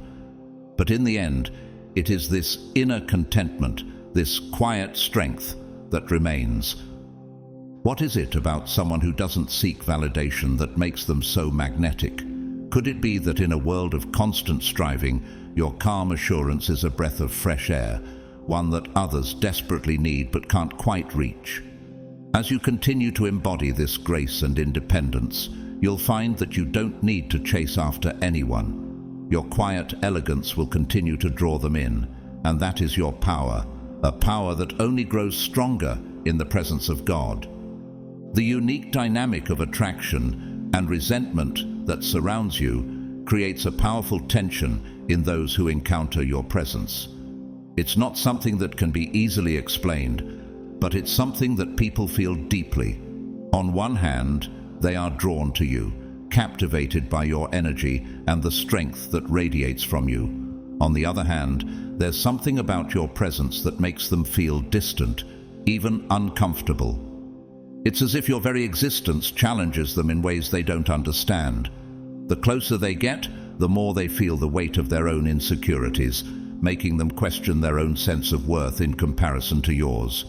Speaker 1: But in the end, it is this inner contentment, this quiet strength, that remains. What is it about someone who doesn't seek validation that makes them so magnetic? Could it be that in a world of constant striving, your calm assurance is a breath of fresh air, one that others desperately need but can't quite reach? As you continue to embody this grace and independence, you'll find that you don't need to chase after anyone. Your quiet elegance will continue to draw them in, and that is your power, a power that only grows stronger in the presence of God. The unique dynamic of attraction and resentment that surrounds you creates a powerful tension in those who encounter your presence. It's not something that can be easily explained, but it's something that people feel deeply. On one hand, they are drawn to you, captivated by your energy and the strength that radiates from you. On the other hand, there's something about your presence that makes them feel distant, even uncomfortable. It's as if your very existence challenges them in ways they don't understand. The closer they get, the more they feel the weight of their own insecurities, making them question their own sense of worth in comparison to yours.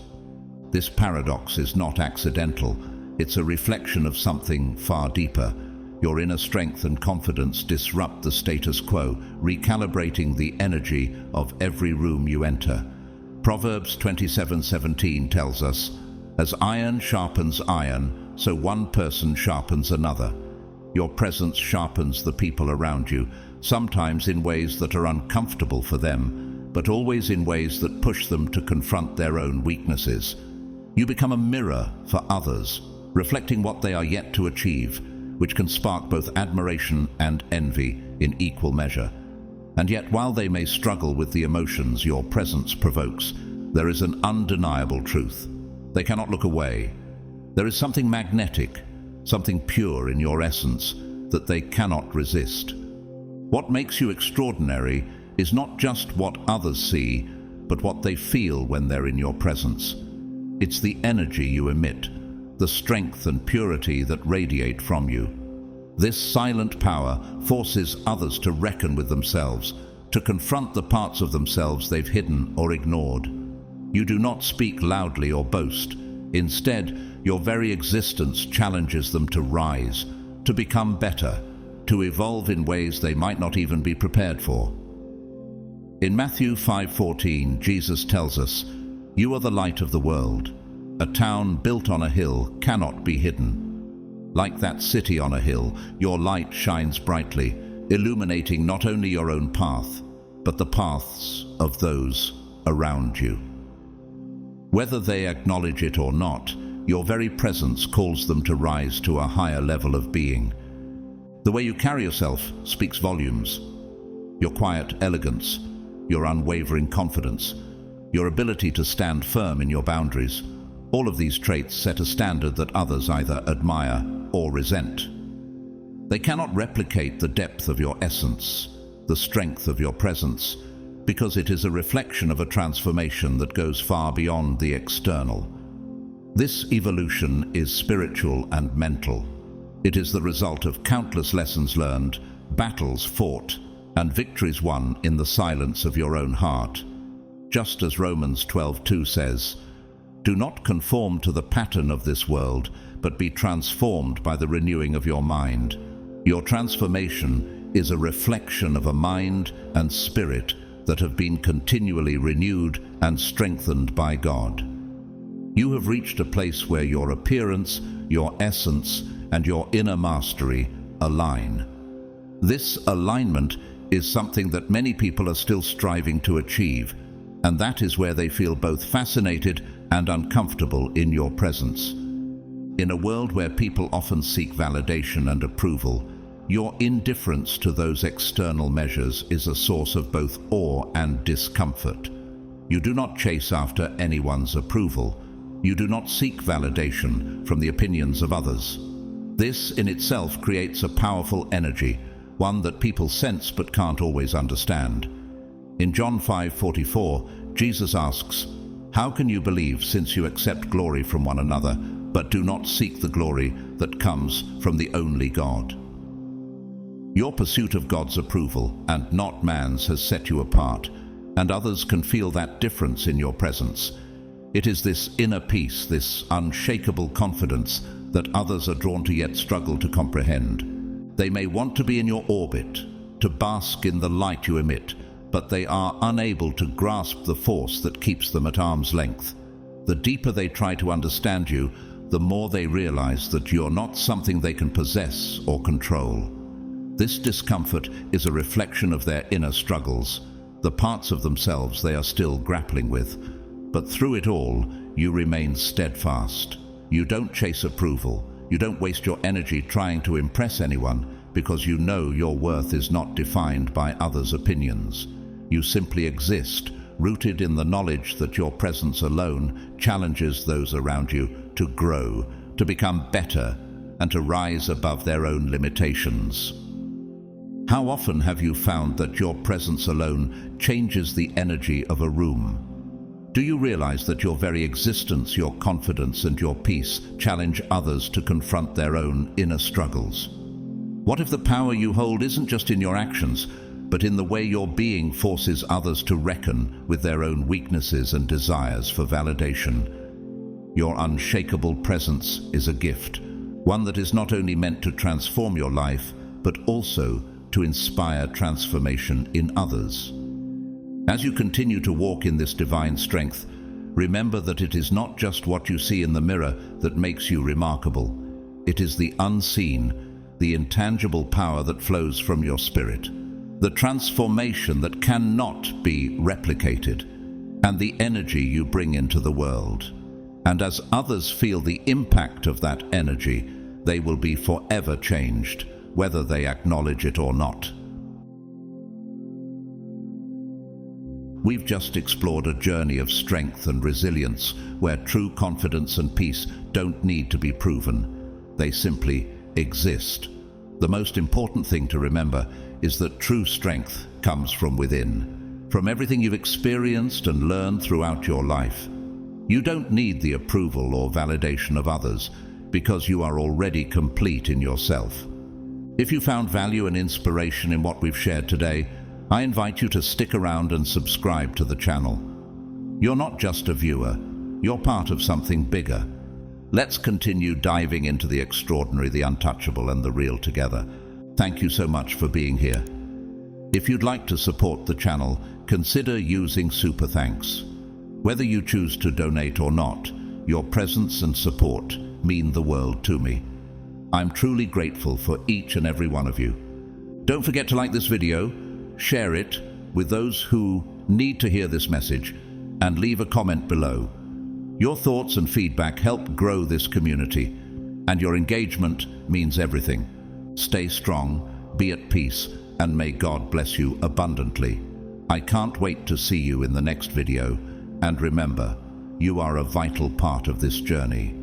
Speaker 1: This paradox is not accidental. It's a reflection of something far deeper. Your inner strength and confidence disrupt the status quo, recalibrating the energy of every room you enter. Proverbs 27:17 tells us, "As iron sharpens iron, so one person sharpens another." Your presence sharpens the people around you, sometimes in ways that are uncomfortable for them, but always in ways that push them to confront their own weaknesses. You become a mirror for others, reflecting what they are yet to achieve, which can spark both admiration and envy in equal measure. And yet, while they may struggle with the emotions your presence provokes, there is an undeniable truth. They cannot look away. There is something magnetic, something pure in your essence that they cannot resist. What makes you extraordinary is not just what others see, but what they feel when they're in your presence. It's the energy you emit, the strength and purity that radiate from you. This silent power forces others to reckon with themselves, to confront the parts of themselves they've hidden or ignored. You do not speak loudly or boast. Instead, your very existence challenges them to rise, to become better, to evolve in ways they might not even be prepared for. In Matthew 5:14, Jesus tells us, "You are the light of the world. A town built on a hill cannot be hidden." Like that city on a hill, your light shines brightly, illuminating not only your own path, but the paths of those around you. Whether they acknowledge it or not, your very presence calls them to rise to a higher level of being. The way you carry yourself speaks volumes. Your quiet elegance, your unwavering confidence, your ability to stand firm in your boundaries, all of these traits set a standard that others either admire or resent. They cannot replicate the depth of your essence, the strength of your presence, because it is a reflection of a transformation that goes far beyond the external. This evolution is spiritual and mental. It is the result of countless lessons learned, battles fought, and victories won in the silence of your own heart. Just as Romans 12:2 says, "Do not conform to the pattern of this world, but be transformed by the renewing of your mind." Your transformation is a reflection of a mind and spirit that have been continually renewed and strengthened by God. You have reached a place where your appearance, your essence, and your inner mastery align. This alignment is something that many people are still striving to achieve, and that is where they feel both fascinated and uncomfortable in your presence. In a world where people often seek validation and approval, your indifference to those external measures is a source of both awe and discomfort. You do not chase after anyone's approval. You do not seek validation from the opinions of others. This in itself creates a powerful energy, one that people sense but can't always understand. In John 5:44, Jesus asks, "How can you believe since you accept glory from one another, but do not seek the glory that comes from the only God?" Your pursuit of God's approval and not man's has set you apart, and others can feel that difference in your presence. It is this inner peace, this unshakable confidence that others are drawn to yet struggle to comprehend. They may want to be in your orbit, to bask in the light you emit, but they are unable to grasp the force that keeps them at arm's length. The deeper they try to understand you, the more they realize that you're not something they can possess or control. This discomfort is a reflection of their inner struggles, the parts of themselves they are still grappling with. But through it all, you remain steadfast. You don't chase approval. You don't waste your energy trying to impress anyone, because you know your worth is not defined by others' opinions. You simply exist, rooted in the knowledge that your presence alone challenges those around you to grow, to become better, and to rise above their own limitations. How often have you found that your presence alone changes the energy of a room? Do you realize that your very existence, your confidence, and your peace challenge others to confront their own inner struggles? What if the power you hold isn't just in your actions, but in the way your being forces others to reckon with their own weaknesses and desires for validation? Your unshakable presence is a gift, one that is not only meant to transform your life, but also to inspire transformation in others. As you continue to walk in this divine strength, remember that it is not just what you see in the mirror that makes you remarkable. It is the unseen, the intangible power that flows from your spirit, the transformation that cannot be replicated, and the energy you bring into the world. And as others feel the impact of that energy, they will be forever changed, whether they acknowledge it or not. We've just explored a journey of strength and resilience where true confidence and peace don't need to be proven. They simply exist. The most important thing to remember is that true strength comes from within, from everything you've experienced and learned throughout your life. You don't need the approval or validation of others because you are already complete in yourself. If you found value and inspiration in what we've shared today, I invite you to stick around and subscribe to the channel. You're not just a viewer, you're part of something bigger. Let's continue diving into the extraordinary, the untouchable, and the real together. Thank you so much for being here. If you'd like to support the channel, consider using Super Thanks. Whether you choose to donate or not, your presence and support mean the world to me. I'm truly grateful for each and every one of you. Don't forget to like this video, share it with those who need to hear this message, and leave a comment below. Your thoughts and feedback help grow this community, and your engagement means everything. Stay strong, be at peace, and may God bless you abundantly. I can't wait to see you in the next video, and remember, you are a vital part of this journey.